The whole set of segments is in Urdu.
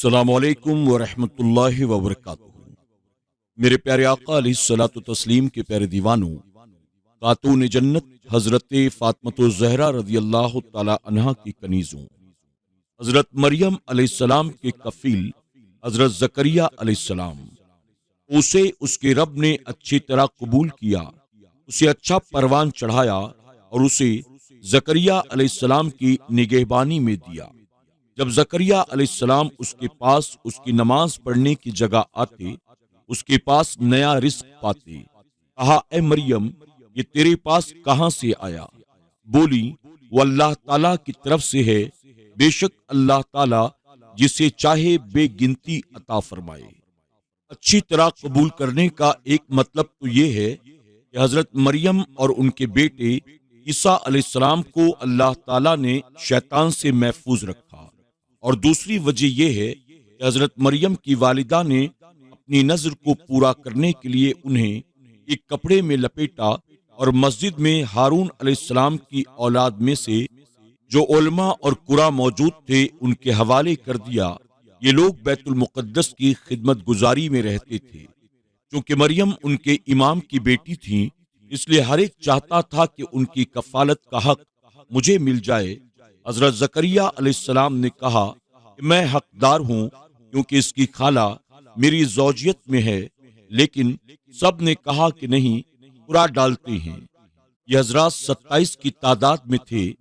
السلام علیکم ورحمۃ اللہ وبرکاتہ۔ میرے پیارے آقا علیہ الصلوۃ والتسلیم کے پیارے دیوانوں، خاتون جنت حضرت فاطمۃ الزہرا رضی اللہ تعالی عنہا کی کنیزوں، حضرت مریم علیہ السلام کے کفیل حضرت زکریا علیہ السلام، اسے اس کے رب نے اچھی طرح قبول کیا، اسے اچھا پروان چڑھایا اور اسے زکریا علیہ السلام کی نگہبانی میں دیا۔ جب زکریا علیہ السلام اس کے پاس اس کی نماز پڑھنے کی جگہ آتے، اس کے پاس نیا رزق پاتے، کہا اے مریم یہ تیرے پاس کہاں سے آیا؟ بولی وہ اللہ تعالیٰ کی طرف سے ہے، بے شک اللہ تعالیٰ جسے چاہے بے گنتی عطا فرمائے۔ اچھی طرح قبول کرنے کا ایک مطلب تو یہ ہے کہ حضرت مریم اور ان کے بیٹے عیسیٰ علیہ السلام کو اللہ تعالیٰ نے شیطان سے محفوظ رکھا، اور دوسری وجہ یہ ہے کہ حضرت مریم کی والدہ نے اپنی نظر کو پورا کرنے کے لیے انہیں ایک کپڑے میں لپیٹا اور مسجد میں ہارون علیہ السلام کی اولاد میں سے جو علماء اور قرا موجود تھے ان کے حوالے کر دیا۔ یہ لوگ بیت المقدس کی خدمت گزاری میں رہتے تھے۔ چونکہ مریم ان کے امام کی بیٹی تھیں، اس لیے ہر ایک چاہتا تھا کہ ان کی کفالت کا حق مجھے مل جائے۔ حضرت زکریا علیہ السلام نے کہا کہ میں حقدار ہوں کیونکہ اس کی خالہ میری زوجیت میں ہے، لیکن سب نے کہا کہ نہیں، قرا ڈالتے ہیں۔ یہ حضرات 27 کی تعداد میں تھے۔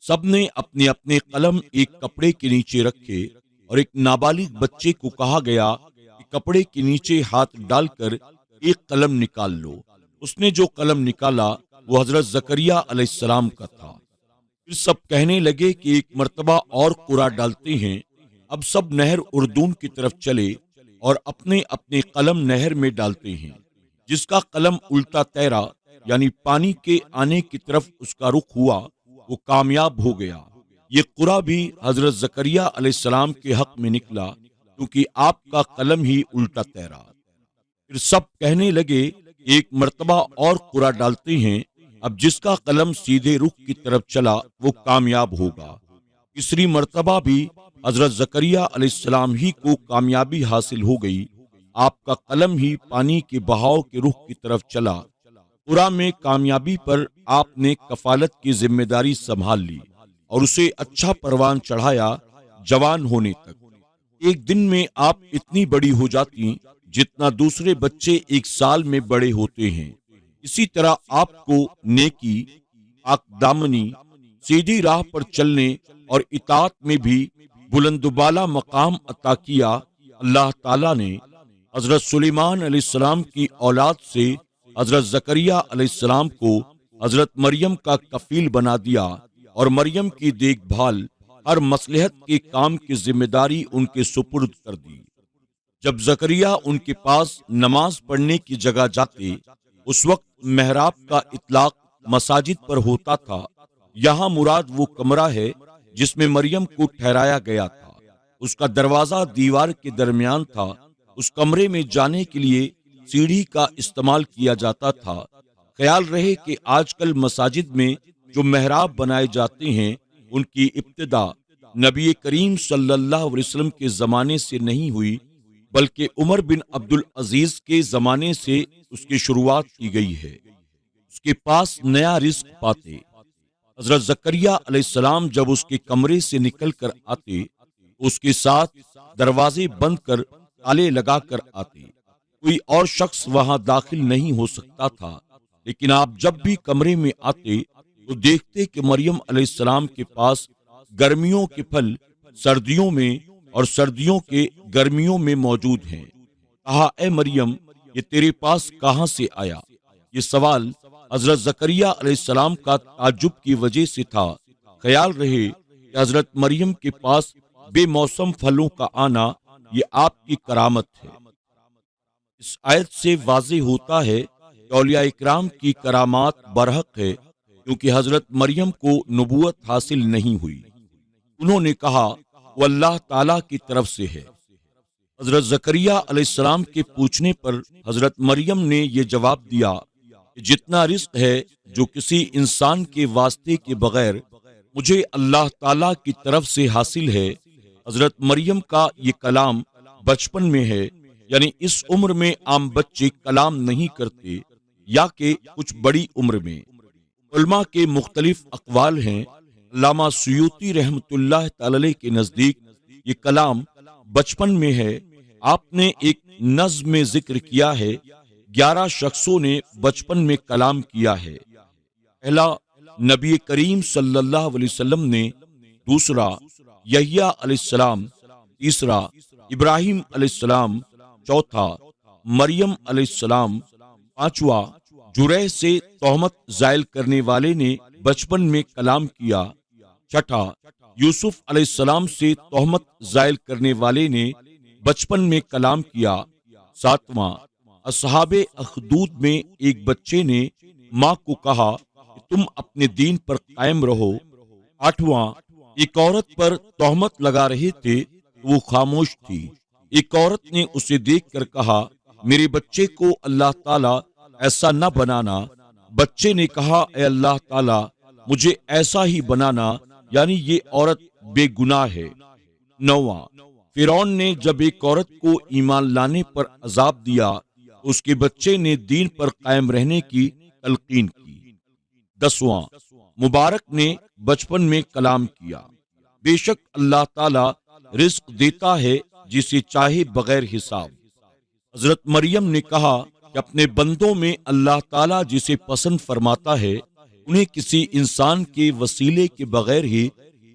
سب نے اپنے اپنے قلم ایک کپڑے کے نیچے رکھے اور ایک نابالغ بچے کو کہا گیا کہ کپڑے کے نیچے ہاتھ ڈال کر ایک قلم نکال لو۔ اس نے جو قلم نکالا وہ حضرت زکریا علیہ السلام کا تھا۔ پھر سب کہنے لگے کہ ایک مرتبہ اور قرا ڈالتے ہیں۔ اب سب نہر اردون کی طرف چلے اور اپنے اپنے قلم نہر میں ڈالتے ہیں۔ جس کا قلم الٹا تیرا یعنی پانی کے آنے کی طرف اس کا رخ ہوا وہ کامیاب ہو گیا۔ یہ قرا بھی حضرت زکریا علیہ السلام کے حق میں نکلا کیونکہ آپ کا قلم ہی الٹا تیرا۔ پھر سب کہنے لگے ایک مرتبہ اور قرا ڈالتے ہیں، اب جس کا قلم سیدھے رخ کی طرف چلا وہ کامیاب ہوگا۔ تیسری مرتبہ بھی حضرت زکریا علیہ السلام ہی کو کامیابی حاصل ہو گئی۔ آپ کا قلم ہی پانی کے بہاؤ کے رخ کی طرف چلا۔ قرا میں کامیابی پر آپ نے کفالت کی ذمہ داری سنبھال لی اور اسے اچھا پروان چڑھایا جوان ہونے تک۔ ایک دن میں آپ اتنی بڑی ہو جاتی جتنا دوسرے بچے ایک سال میں بڑے ہوتے ہیں۔ اسی طرح آپ کو نیکی، پاک دامنی، سیدھی راہ پر چلنے اور اطاعت میں بھی بلند و بالا مقام عطا کیا۔ اللہ تعالیٰ نے حضرت سلیمان علیہ السلام کی اولاد سے حضرت زکریا علیہ السلام کو حضرت مریم کا کفیل بنا دیا اور مریم کی دیکھ بھال، ہر مصلحت کے کام کی ذمہ داری ان کے سپرد کر دی۔ جب زکریا ان کے پاس نماز پڑھنے کی جگہ جاتے، اس وقت محراب کا اطلاق مساجد پر ہوتا تھا۔ یہاں مراد وہ کمرہ ہے جس میں مریم کو ٹھہرایا گیا تھا۔ اس کا دروازہ دیوار کے درمیان تھا۔ اس کمرے میں جانے کے لیے سیڑھی کا استعمال کیا جاتا تھا۔ خیال رہے کہ آج کل مساجد میں جو محراب بنائے جاتے ہیں ان کی ابتدا نبی کریم صلی اللہ علیہ وسلم کے زمانے سے نہیں ہوئی، بلکہ عمر بن عبد العزیز کے زمانے سے اس کی شروعات کی گئی ہے۔ اس کے پاس نیا رزق پاتے۔ حضرت زکریا علیہ السلام جب اس کے کمرے سے نکل کر آتے، اس کے ساتھ دروازے بند کر تالے لگا کر آتے۔ کوئی اور شخص وہاں داخل نہیں ہو سکتا تھا، لیکن آپ جب بھی کمرے میں آتے تو دیکھتے کہ مریم علیہ السلام کے پاس گرمیوں کے پھل سردیوں میں اور سردیوں کے گرمیوں میں موجود ہیں۔ کہا اے مریم یہ تیرے پاس کہاں سے آیا؟ یہ سوال حضرت زکریا علیہ السلام کا تعجب کی وجہ سے تھا۔ خیال رہے کہ حضرت مریم کے پاس بے موسم پھلوں کا آنا یہ آپ کی کرامت ہے۔ اس آیت سے واضح ہوتا ہے کہ اولیاء اکرام کی کرامات برحق ہے، کیونکہ حضرت مریم کو نبوت حاصل نہیں ہوئی۔ انہوں نے کہا وہ اللہ تعالیٰ کی طرف سے ہے۔ حضرت زکریا علیہ السلام کے پوچھنے پر حضرت مریم نے یہ جواب دیا کہ جتنا رزق ہے جو کسی انسان کے واسطے کے بغیر مجھے اللہ تعالیٰ کی طرف سے حاصل ہے، حضرت مریم کا یہ کلام بچپن میں ہے، یعنی اس عمر میں عام بچے کلام نہیں کرتے، یا کہ کچھ بڑی عمر میں۔ علماء کے مختلف اقوال ہیں۔ علامہ سیوطی رحمۃ اللہ تعالی علیہ کے نزدیک یہ کلام بچپن میں ہے۔ آپ نے ایک نظم میں ذکر کیا ہے 11 شخصوں نے بچپن میں کلام کیا ہے۔ پہلا نبی کریم صلی اللہ علیہ وسلم نے، دوسرا یحییٰ علیہ السلام، تیسرا ابراہیم علیہ السلام، چوتھا مریم علیہ السلام، پانچواں جریح سے تہمت زائل کرنے والے نے بچپن میں کلام کیا، چھٹا یوسف علیہ السلام سے تہمت زائل کرنے والے نے بچپن میں کلام کیا، ساتواں اصحاب اخدود میں ایک بچے نے ماں کو کہا کہ تم اپنے دین پر قائم رہو، آٹھواں ایک عورت پر تہمت لگا رہے تھے وہ خاموش تھی، ایک عورت نے اسے دیکھ کر کہا میرے بچے کو اللہ تعالیٰ ایسا نہ بنانا، بچے نے کہا اے اللہ تعالیٰ مجھے ایسا ہی بنانا، یعنی یہ عورت بے گناہ ہے۔ نواں فرعون نے جب ایک عورت کو ایمان لانے پر عذاب دیا اس کے بچے نے دین پر قائم رہنے کی تلقین کی۔ دسواں مبارک نے بچپن میں کلام کیا، بے شک اللہ تعالیٰ رزق دیتا ہے جسے چاہے بغیر حساب۔ حضرت مریم نے کہا کہ اپنے بندوں میں اللہ تعالیٰ جسے پسند فرماتا ہے انہیں کسی انسان کے وسیلے کے بغیر ہی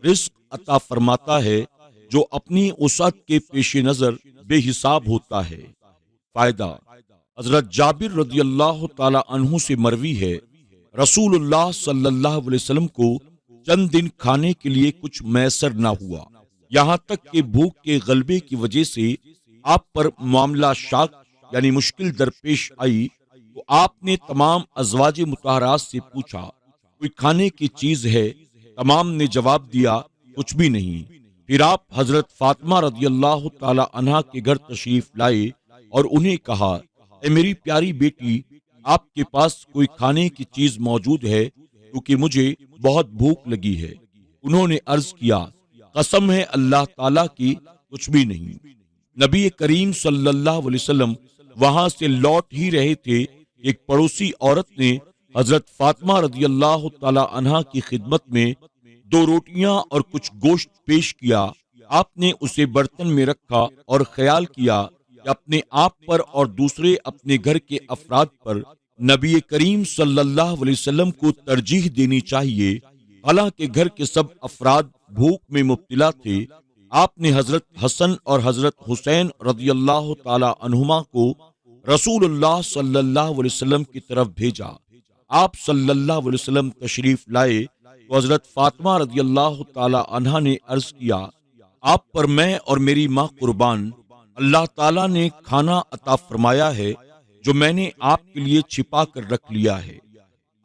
رزق عطا فرماتا ہے جو اپنی وسعت کے پیش نظر بے حساب ہوتا ہے۔ فائدہ حضرت جابر رضی اللہ تعالی عنہ سے مروی ہے رسول اللہ صلی اللہ علیہ وسلم کو چند دن کھانے کے لیے کچھ میسر نہ ہوا، یہاں تک کہ بھوک کے غلبے کی وجہ سے آپ پر معاملہ شاق یعنی مشکل درپیش آئی تو آپ نے تمام ازواج مطہرات سے پوچھا کوئی کھانے کی چیز ہے؟ تمام نے جواب دیا کچھ بھی نہیں۔ پھر آپ حضرت فاطمہ رضی اللہ تعالی عنہا کے گھر تشریف لائے اور انہیں کہا اے میری پیاری بیٹی آپ کے پاس کوئی کھانے کی چیز موجود ہے کیونکہ مجھے بہت بھوک لگی ہے۔ انہوں نے عرض کیا قسم ہے اللہ تعالیٰ کی کچھ بھی نہیں۔ نبی کریم صلی اللہ علیہ وسلم وہاں سے لوٹ ہی رہے تھے، ایک پڑوسی عورت نے حضرت فاطمہ رضی اللہ تعالی عنہا کی خدمت میں 2 روٹیاں اور کچھ گوشت پیش کیا۔ آپ نے اسے برتن میں رکھا اور خیال کیا کہ اپنے آپ پر اور دوسرے اپنے گھر کے افراد پر نبی کریم صلی اللہ علیہ وسلم کو ترجیح دینی چاہیے، حالانکہ گھر کے سب افراد بھوک میں مبتلا تھے۔ آپ نے حضرت حسن اور حضرت حسین رضی اللہ تعالی عنہما کو رسول اللہ صلی اللہ علیہ وسلم کی طرف بھیجا۔ آپ صلی اللہ علیہ وسلم تشریف لائے تو حضرت فاطمہ رضی اللہ تعالی عنہا نے عرض کیا آپ پر میں اور میری ماں قربان، اللہ تعالیٰ نے کھانا عطا فرمایا ہے جو میں نے آپ کے لیے چھپا کر رکھ لیا ہے۔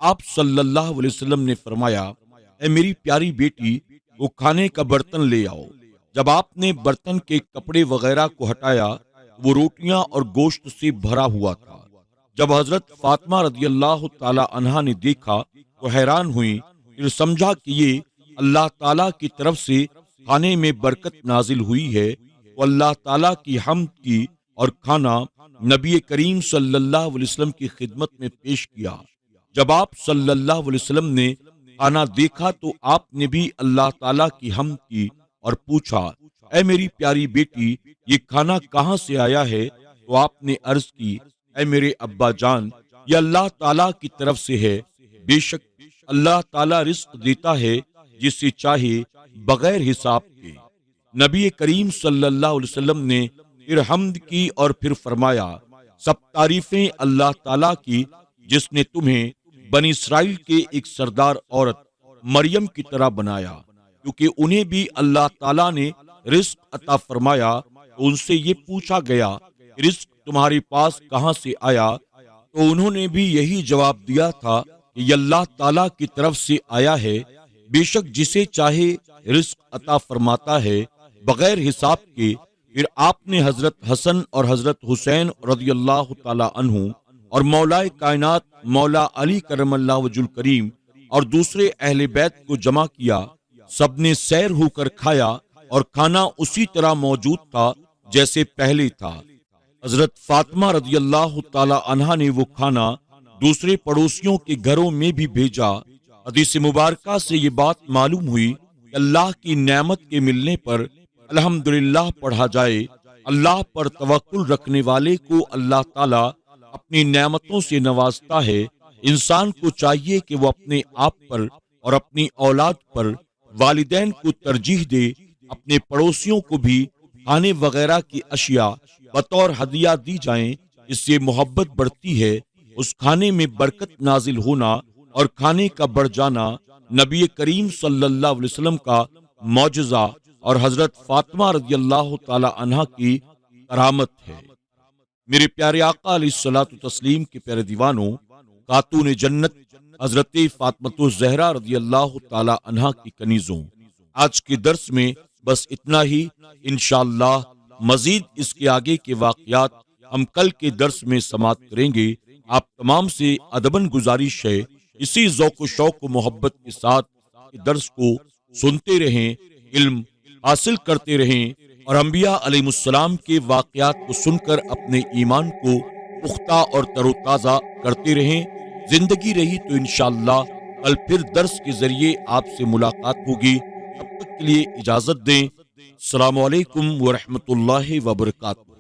آپ صلی اللہ علیہ وسلم نے فرمایا اے میری پیاری بیٹی وہ کھانے کا برتن لے آؤ۔ جب آپ نے برتن کے کپڑے وغیرہ کو ہٹایا وہ روٹیاں اور گوشت سے بھرا ہوا تھا۔ جب حضرت فاطمہ رضی اللہ تعالی عنہا نے دیکھا تو حیران ہوئی، پھر سمجھا کہ یہ اللہ تعالیٰ کی طرف سے کھانے میں برکت نازل ہوئی ہے، وہ اللہ تعالیٰ کی حمد کی اور کھانا نبی کریم صلی اللہ علیہ وسلم کی خدمت میں پیش کیا۔ جب آپ صلی اللہ علیہ وسلم نے کھانا دیکھا تو آپ نے بھی اللہ تعالیٰ کی حمد کی اور پوچھا اے میری پیاری بیٹی یہ کھانا کہاں سے آیا ہے؟ تو آپ نے عرض کی اے میرے ابا جان یہ اللہ تعالیٰ کی طرف سے ہے، بے شک اللہ تعالیٰ رزق دیتا ہے جسے چاہے بغیر حساب کے۔ نبی کریم صلی اللہ علیہ وسلم نے پھر حمد کی اور پھر فرمایا سب تعریفیں اللہ تعالیٰ کی جس نے تمہیں بنی اسرائیل کے ایک سردار عورت مریم کی طرح بنایا، کیونکہ انہیں بھی اللہ تعالیٰ نے رزق عطا فرمایا تو ان سے یہ پوچھا گیا رزق تمہارے پاس کہاں سے آیا؟ تو انہوں نے بھی یہی جواب دیا تھا کہ یہ اللہ تعالیٰ کی طرف سے آیا ہے، بے شک جسے چاہے رزق عطا فرماتا ہے بغیر حساب کے۔ پھر آپ نے حضرت حسن اور حضرت حسین رضی اللہ تعالی عنہ اور مولا کائنات مولا علی کرم اللہ وجہ الکریم اور دوسرے اہل بیت کو جمع کیا، سب نے سیر ہو کر کھایا، اور کھانا اسی طرح موجود تھا جیسے پہلے تھا۔ حضرت فاطمہ رضی اللہ تعالی عنہا نے وہ کھانا دوسرے پڑوسیوں کے گھروں میں بھی بھیجا۔ حدیث مبارکہ سے یہ بات معلوم ہوئی کہ اللہ کی نعمت کے ملنے پر الحمدللہ پڑھا جائے۔ اللہ پر توکل رکھنے والے کو اللہ تعالیٰ اپنی نعمتوں سے نوازتا ہے۔ انسان کو چاہیے کہ وہ اپنے آپ پر اور اپنی اولاد پر والدین کو ترجیح دے، اپنے پڑوسیوں کو بھی کھانے وغیرہ کی اشیاء بطور ہدیہ دی جائیں، اس سے محبت بڑھتی ہے۔ اس کھانے میں برکت نازل ہونا اور کھانے کا بڑھ جانا نبی کریم صلی اللہ علیہ وسلم کا معجزہ اور حضرت فاطمہ رضی اللہ تعالی عنہا کی کرامت ہے۔ میرے پیارے آقا علیہ الصلوۃ والتسلیم کے پیارے دیوانوں، خاتون جنت حضرت فاطمہ الزہرا رضی اللہ تعالی عنہا کی کنیزوں، آج کے درس میں بس اتنا ہی۔ انشاءاللہ مزید اس کے آگے کے واقعات ہم کل کے درس میں سماعت کریں گے۔ آپ تمام سے ادباً گزارش ہے اسی ذوق و شوق و محبت کے ساتھ درس کو سنتے رہیں، علم حاصل کرتے رہیں اور انبیاء علیہ السلام کے واقعات کو سن کر اپنے ایمان کو پختہ اور تر و تازہ کرتے رہیں۔ زندگی رہی تو انشاءاللہ کل پھر درس کے ذریعے آپ سے ملاقات ہوگی۔ تب تک کے لیے اجازت دیں۔ السلام علیکم ورحمۃ اللہ وبرکاتہ۔